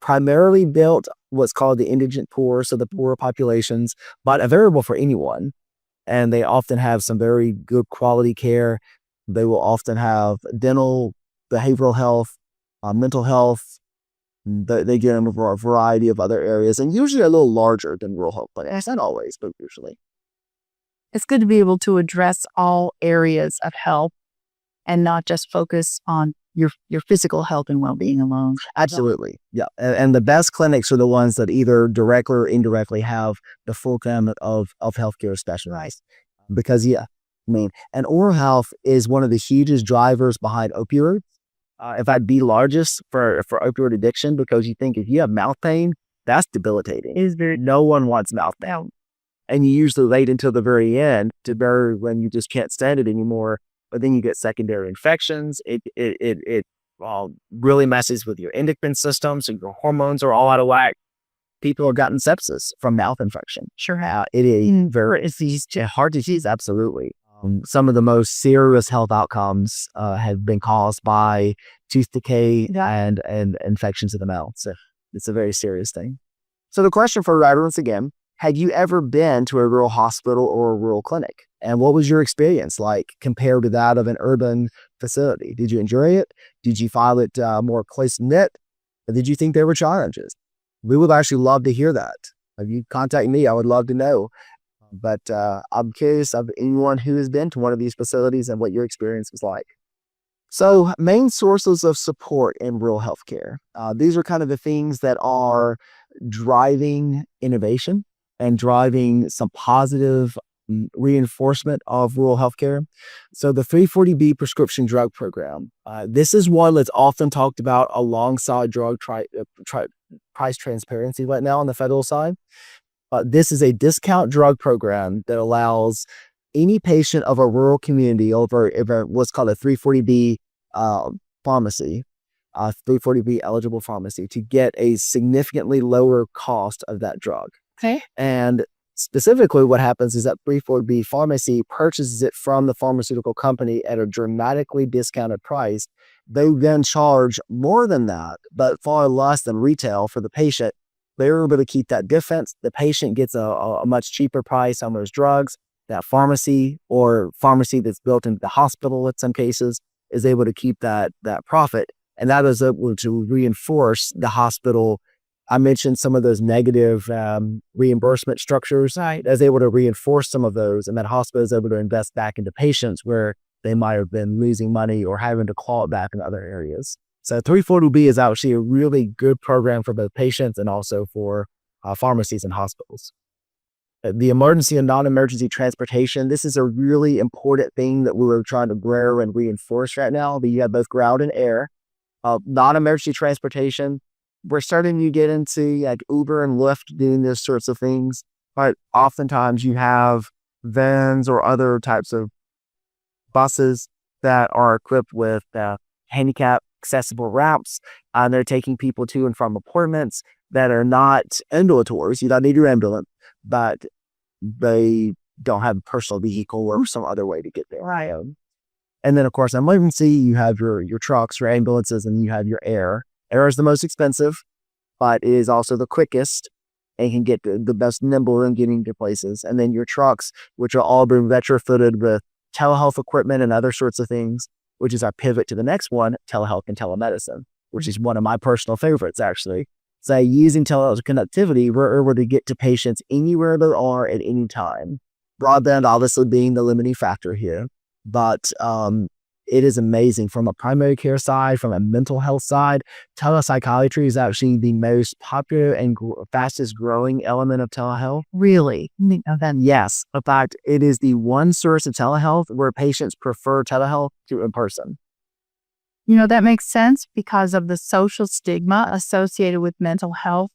primarily built what's called the indigent poor, so the poorer populations, but available for anyone. And they often have some very good quality care. They will often have dental, behavioral health, mental health. They get in a variety of other areas, and usually a little larger than rural health clinics. Not always, but usually. It's good to be able to address all areas of health and not just focus on your physical health and well-being alone. Absolutely. Yeah. And the best clinics are the ones that either directly or indirectly have the full gamut of healthcare specialists. Because, and oral health is one of the hugest drivers behind opioids. In fact, the largest for opioid addiction, because you think if you have mouth pain, that's debilitating. No one wants mouth pain. And you usually wait until the very end when you just can't stand it anymore. But then you get secondary infections. It really messes with your endocrine system, so your hormones are all out of whack. People have gotten sepsis from mouth infection. Sure have. It is a heart disease, absolutely. Some of the most serious health outcomes have been caused by tooth decay and infections of the mouth. So it's a very serious thing. So the question for everyone again, had you ever been to a rural hospital or a rural clinic? And what was your experience like compared to that of an urban facility? Did you enjoy it? Did you find it more close-knit? Or did you think there were challenges? We would actually love to hear that. If you contact me, I would love to know. But I'm curious of anyone who has been to one of these facilities and what your experience was like. So main sources of support in rural healthcare. These are kind of the things that are driving innovation and driving some positive reinforcement of rural healthcare. So the 340B prescription drug program, this is one that's often talked about alongside drug price transparency right now on the federal side. This is a discount drug program that allows any patient of a rural community over what's called a 340B pharmacy, 340B eligible pharmacy, to get a significantly lower cost of that drug. Okay. And specifically what happens is that 340B pharmacy purchases it from the pharmaceutical company at a dramatically discounted price. They then charge more than that, but far less than retail for the patient. They're able to keep that difference. The patient gets a much cheaper price on those drugs. That pharmacy or pharmacy that's built into the hospital in some cases is able to keep that profit. And that is able to reinforce the hospital. I mentioned some of those negative reimbursement structures. Right. That's able to reinforce some of those, and that hospital is able to invest back into patients where they might have been losing money or having to claw it back in other areas. So 340B is actually a really good program for both patients and also for pharmacies and hospitals. The emergency and non-emergency transportation, this is a really important thing that we're trying to grow and reinforce right now. But you have both ground and air. Non-emergency transportation, we're starting to get into like Uber and Lyft doing those sorts of things. But oftentimes you have vans or other types of buses that are equipped with handicap accessible ramps. They're taking people to and from appointments that are not ambulatories. You don't need your ambulance, but they don't have a personal vehicle or some other way to get there. Right. And then, of course, emergency, you have your trucks, your ambulances, and you have your air. Air is the most expensive, but it is also the quickest and can get the best nimble in getting to places. And then your trucks, which are all been retrofitted with telehealth equipment and other sorts of things, which is our pivot to the next one, telehealth and telemedicine, which is one of my personal favorites, actually. So using telehealth connectivity, we're able to get to patients anywhere they are at any time. Broadband obviously being the limiting factor here, but it is amazing. From a primary care side, from a mental health side, telepsychiatry is actually the most popular and fastest growing element of telehealth. Really? Yes. In fact, it is the one source of telehealth where patients prefer telehealth to in person. That makes sense because of the social stigma associated with mental health.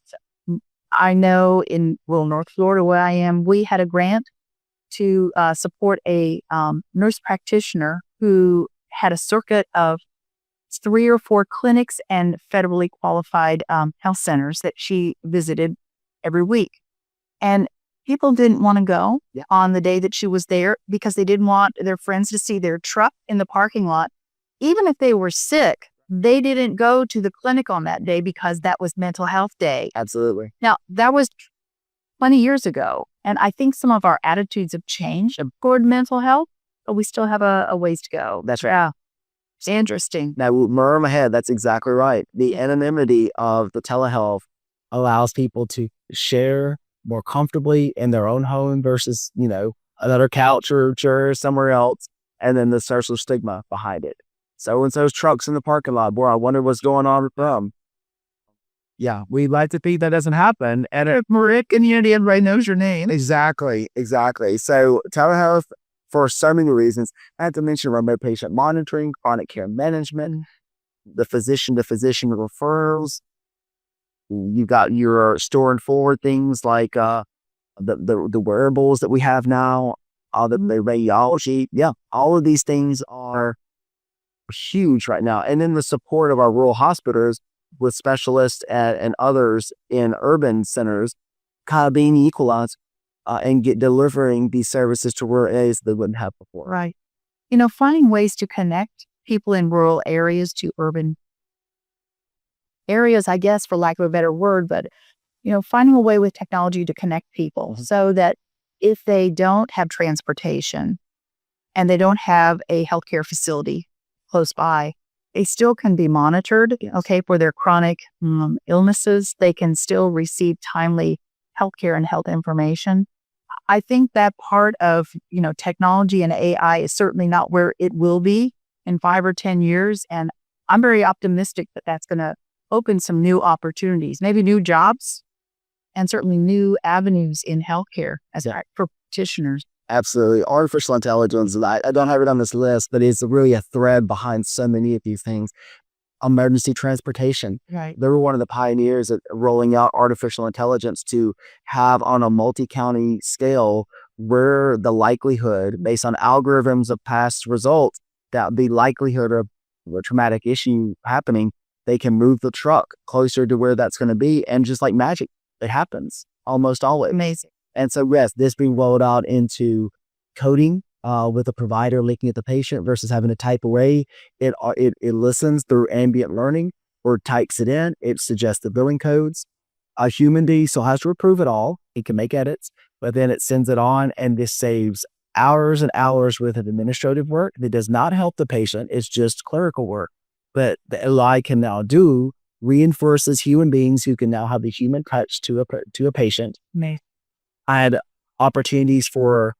I know in North Florida, where I am, we had a grant to support a nurse practitioner who had a circuit of 3 or 4 clinics and federally qualified health centers that she visited every week. And people didn't want to go on the day that she was there because they didn't want their friends to see their truck in the parking lot. Even if they were sick, they didn't go to the clinic on that day because that was mental health day. Absolutely. Now, that was 20 years ago. And I think some of our attitudes have changed toward mental health, but we still have a ways to go. That's right. Yeah. It's interesting. Now, murmur ahead, that's exactly right. The anonymity of the telehealth allows people to share more comfortably in their own home versus, another couch or chair somewhere else. And then the social stigma behind it. So-and-so's trucks in the parking lot. Boy, I wonder what's going on with them. Yeah, we like to think that doesn't happen. And If we're community, everybody knows your name. Exactly. So telehealth, for so many reasons, I had to mention remote patient monitoring, chronic care management, the physician-to-physician referrals. You got your store and forward things like the wearables that we have now, the radiology. Yeah, all of these things are huge right now. And then the support of our rural hospitals with specialists and others in urban centers kind of being equalized and delivering these services to rural areas they wouldn't have before. Right. Finding ways to connect people in rural areas to urban areas, I guess, for lack of a better word, but, finding a way with technology to connect people so that if they don't have transportation and they don't have a healthcare facility close by, they still can be monitored, for their chronic illnesses. They can still receive timely healthcare and health information. I think that part of, technology and AI is certainly not where it will be in 5 or 10 years. And I'm very optimistic that that's going to open some new opportunities, maybe new jobs, and certainly new avenues in healthcare for practitioners. Absolutely. Artificial intelligence, I don't have it on this list, but it's really a thread behind so many of these things. Emergency transportation. Right. They were one of the pioneers at rolling out artificial intelligence to have on a multi-county scale where the likelihood, based on algorithms of past results, that the likelihood of a traumatic issue happening, they can move the truck closer to where that's going to be. And just like magic, it happens almost always. Amazing. And so, yes, this being rolled out into coding with a provider looking at the patient versus having to type away. It listens through ambient learning or types it in. It suggests the billing codes. A human still has to approve it all. It can make edits, but then it sends it on, and this saves hours and hours worth of administrative work that does not help the patient. It's just clerical work. But the AI can now reinforces human beings who can now have the human touch to a patient. Amazing. I had opportunities for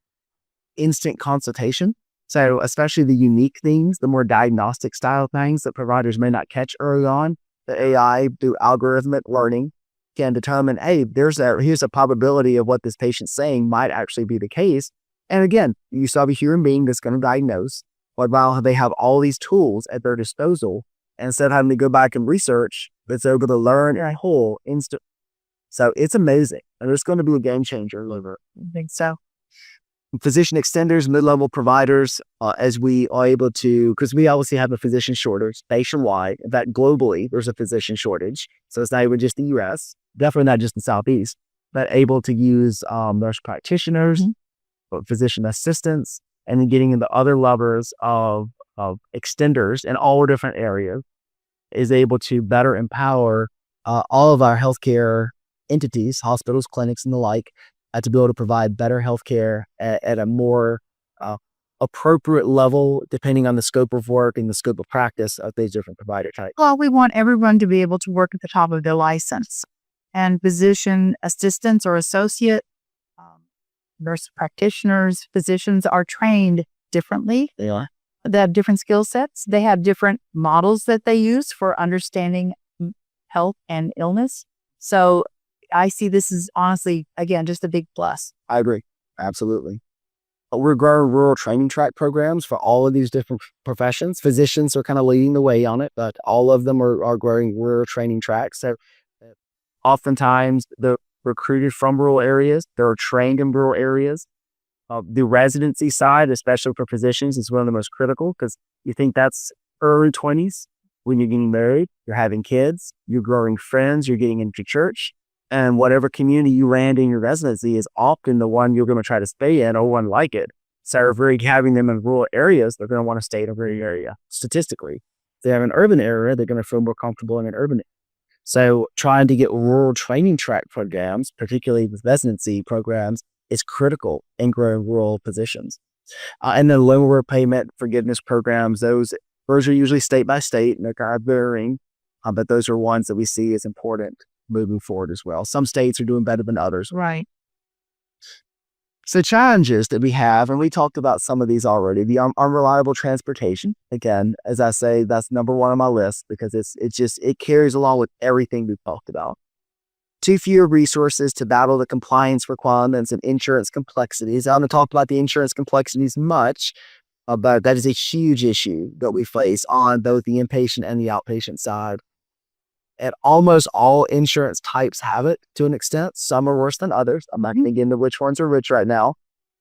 instant consultation. So especially the unique things, the more diagnostic style things that providers may not catch early on, the AI through algorithmic learning can determine, hey, here's a probability of what this patient's saying might actually be the case. And again, you still have a human being that's going to diagnose, but while they have all these tools at their disposal, instead of having to go back and research, it's able to learn a whole instant. So it's amazing. And it's going to be a game changer. I think so. Physician extenders, mid-level providers, as we are able to, because we obviously have a physician shortage nationwide. In fact, globally, there's a physician shortage. So it's not even just the U.S., definitely not just the Southeast, but able to use nurse practitioners, physician assistants, and then getting into other levels of extenders in all different areas is able to better empower all of our healthcare entities, hospitals, clinics, and the like, to be able to provide better healthcare at a more appropriate level, depending on the scope of work and the scope of practice of these different provider types. Well, we want everyone to be able to work at the top of their license. And physician assistants or associate, nurse practitioners, physicians are trained differently. They are. They have different skill sets. They have different models that they use for understanding health and illness. So I see this as honestly, again, just a big plus. I agree. Absolutely. We're growing rural training track programs for all of these different professions. Physicians are kind of leading the way on it, but all of them are growing rural training tracks. So oftentimes they're recruited from rural areas. They're trained in rural areas. The residency side, especially for physicians, is one of the most critical because you think that's early 20s when you're getting married, you're having kids, you're growing friends, you're getting into church. And whatever community you land in your residency is often the one you're going to try to stay in or one like it. So if we're having them in rural areas, they're going to want to stay in a rural area. Statistically, if they have an urban area, they're going to feel more comfortable in an urban area. So trying to get rural training track programs, particularly with residency programs, is critical in growing rural positions. And then lower payment forgiveness programs, those are usually state by state and they're kind of varying, but those are ones that we see as important moving forward as well. Some states are doing better than others. Right. So challenges that we have, and we talked about some of these already, the unreliable transportation. Again, as I say, that's number one on my list because it carries along with everything we've talked about. Too few resources to battle the compliance requirements and insurance complexities. I haven't talked about the insurance complexities much, but that is a huge issue that we face on both the inpatient and the outpatient side. And almost all insurance types have it to an extent. Some are worse than others. I'm not going to get into which ones are which right now,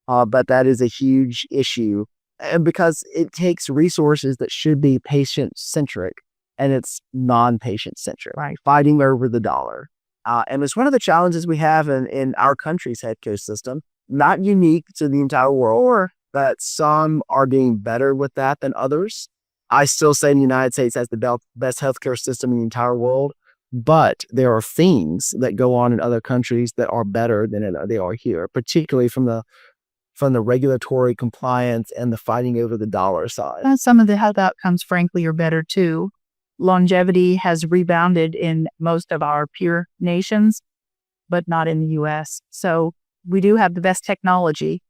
but that is a huge issue. And because it takes resources that should be patient-centric, and it's non-patient centric, right? Fighting over the dollar. And it's one of the challenges we have in our country's healthcare system, not unique to the entire world, but some are doing better with that than others. I still say the United States has the best healthcare system in the entire world, but there are things that go on in other countries that are better than they are here, particularly from the regulatory compliance and the fighting over the dollar side. And some of the health outcomes, frankly, are better too. Longevity has rebounded in most of our peer nations, but not in the U.S. So we do have the best technology,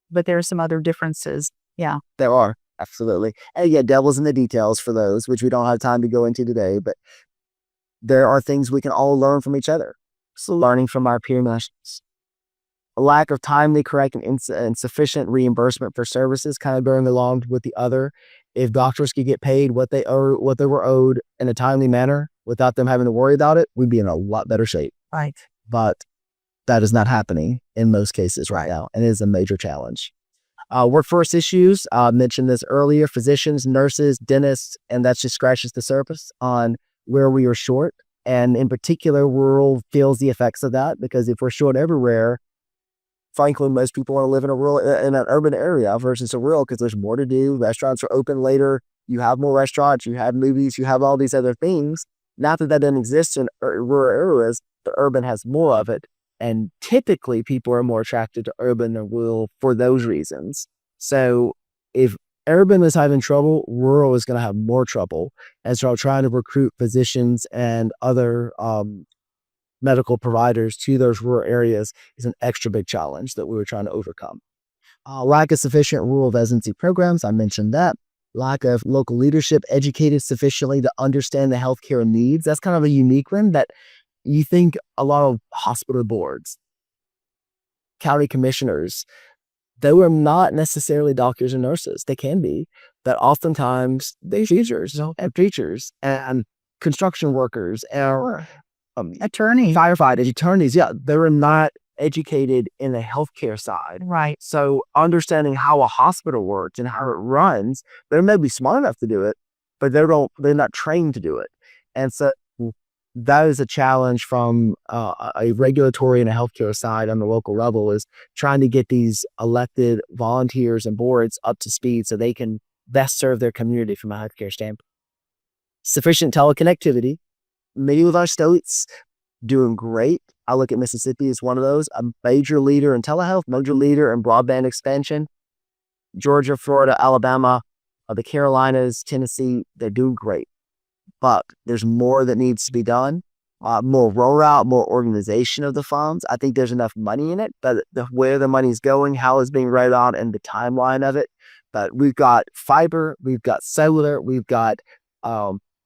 but there are some other differences. Yeah. There are. Absolutely. And yeah, devil's in the details for those, which we don't have time to go into today, but there are things we can all learn from each other. So learning from our peer nations. A lack of timely, correct, and sufficient reimbursement for services kind of going along with the other. If doctors could get paid what they were owed in a timely manner without them having to worry about it, we'd be in a lot better shape. Right. But that is not happening in most cases right now, and it is a major challenge. Workforce issues, mentioned this earlier, physicians, nurses, dentists, and that just scratches the surface on where we are short. And in particular, rural feels the effects of that because if we're short everywhere, frankly, most people want to live in an urban area versus a rural because there's more to do. Restaurants are open later. You have more restaurants, you have movies, you have all these other things. Not that doesn't exist in rural areas, but urban has more of it. And typically people are more attracted to urban than rural for those reasons. So if urban is having trouble, rural is going to have more trouble. And so trying to recruit physicians and other medical providers to those rural areas is an extra big challenge that we were trying to overcome. Lack of sufficient rural residency programs, I mentioned that. Lack of local leadership educated sufficiently to understand the healthcare needs. That's kind of a unique one that you think a lot of hospital boards, county commissioners, they were not necessarily doctors and nurses. They can be, but oftentimes they're teachers and construction workers and attorneys, firefighters, attorneys. Yeah, they were not educated in the healthcare side. Right. So understanding how a hospital works and how it runs, they may be smart enough to do it, but they're not trained to do it. And so that is a challenge from a regulatory and a healthcare side on the local level is trying to get these elected volunteers and boards up to speed so they can best serve their community from a healthcare standpoint. Sufficient teleconnectivity. Many of our states doing great. I look at Mississippi as one of those, a major leader in telehealth, major leader in broadband expansion. Georgia, Florida, Alabama, the Carolinas, Tennessee, they're doing great. But there's more that needs to be done, more rollout, more organization of the funds. I think there's enough money in it, but where the money's going, how it's being rolled out, and the timeline of it But we've got fiber, we've got cellular, we've got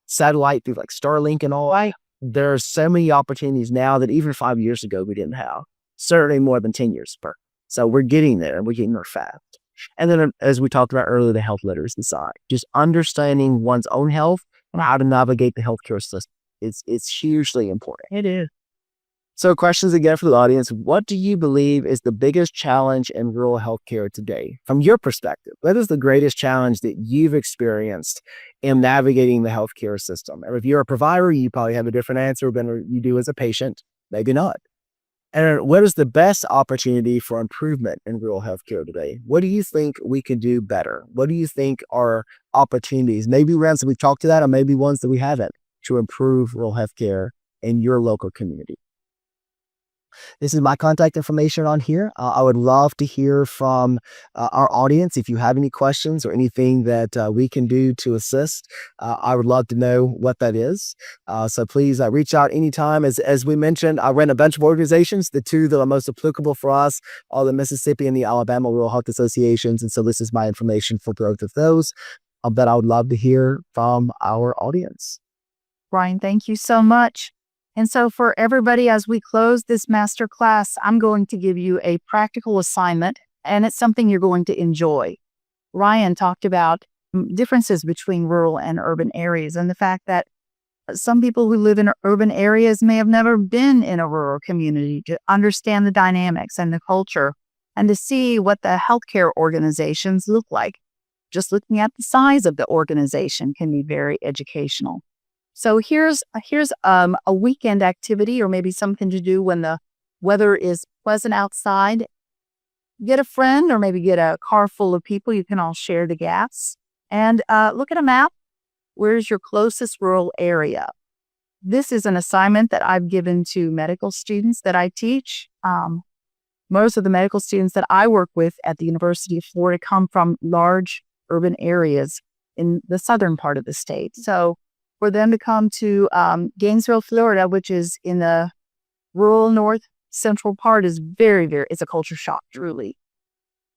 satellite through like Starlink and all. There are so many opportunities now that even 5 years ago we didn't have. Certainly more than 10 years ago. So we're getting there, and we're getting there fast. And then, as we talked about earlier, the health literacy side, just understanding one's own health and how to navigate the healthcare system. It's hugely important. It is. So questions again for the audience. What do you believe is the biggest challenge in rural healthcare today? From your perspective, what is the greatest challenge that you've experienced in navigating the healthcare system? And if you're a provider, you probably have a different answer than you do as a patient. Maybe not. And what is the best opportunity for improvement in rural healthcare today? What do you think we could do better? What do you think are opportunities? Maybe ones that we've talked to that, or maybe ones that we haven't, to improve rural healthcare in your local community. This is my contact information on here. I would love to hear from our audience. If you have any questions or anything that we can do to assist, I would love to know what that is. So please reach out anytime. As we mentioned, I ran a bunch of organizations. The two that are most applicable for us are the Mississippi and the Alabama Rural Health Associations. And so this is my information for both of those. But I would love to hear from our audience. Brian, thank you so much. And so for everybody, as we close this masterclass, I'm going to give you a practical assignment, and it's something you're going to enjoy. Ryan talked about differences between rural and urban areas, and the fact that some people who live in urban areas may have never been in a rural community to understand the dynamics and the culture, and to see what the healthcare organizations look like. Just looking at the size of the organization can be very educational. So here's a weekend activity, or maybe something to do when the weather is pleasant outside. Get a friend, or maybe get a car full of people. You can all share the gas. And look at a map. Where's your closest rural area? This is an assignment that I've given to medical students that I teach. Most of the medical students that I work with at the University of Florida come from large urban areas in the southern part of the state. So for them to come to Gainesville, Florida, which is in the rural north central part, is it's a culture shock, truly.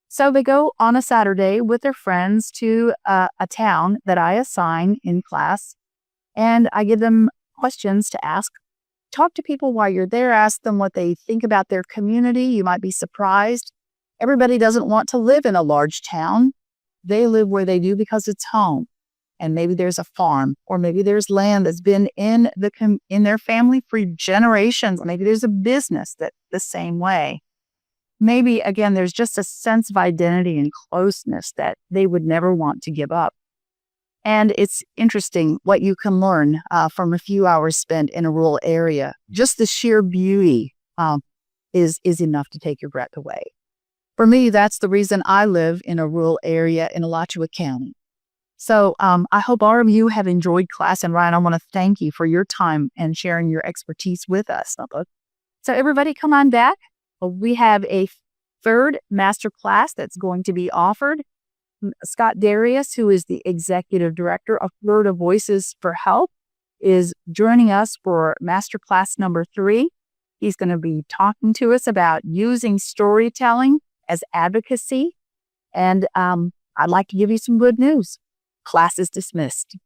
So they go on a Saturday with their friends to a town that I assign in class, and I give them questions to ask. Talk to people while you're there. Ask them what they think about their community. You might be surprised. Everybody doesn't want to live in a large town. They live where they do because it's home. And maybe there's a farm, or maybe there's land that's been in their family for generations. Maybe there's a business that the same way. Maybe, again, there's just a sense of identity and closeness that they would never want to give up. And it's interesting what you can learn from a few hours spent in a rural area. Just the sheer beauty is enough to take your breath away. For me, that's the reason I live in a rural area in Alachua County. So I hope all of you have enjoyed class. And Ryan, I want to thank you for your time and sharing your expertise with us. So everybody come on back. We have a third master class that's going to be offered. Scott Darius, who is the executive director of Florida Voices for Health, is joining us for master class number 3. He's going to be talking to us about using storytelling as advocacy. And I'd like to give you some good news. Class is dismissed.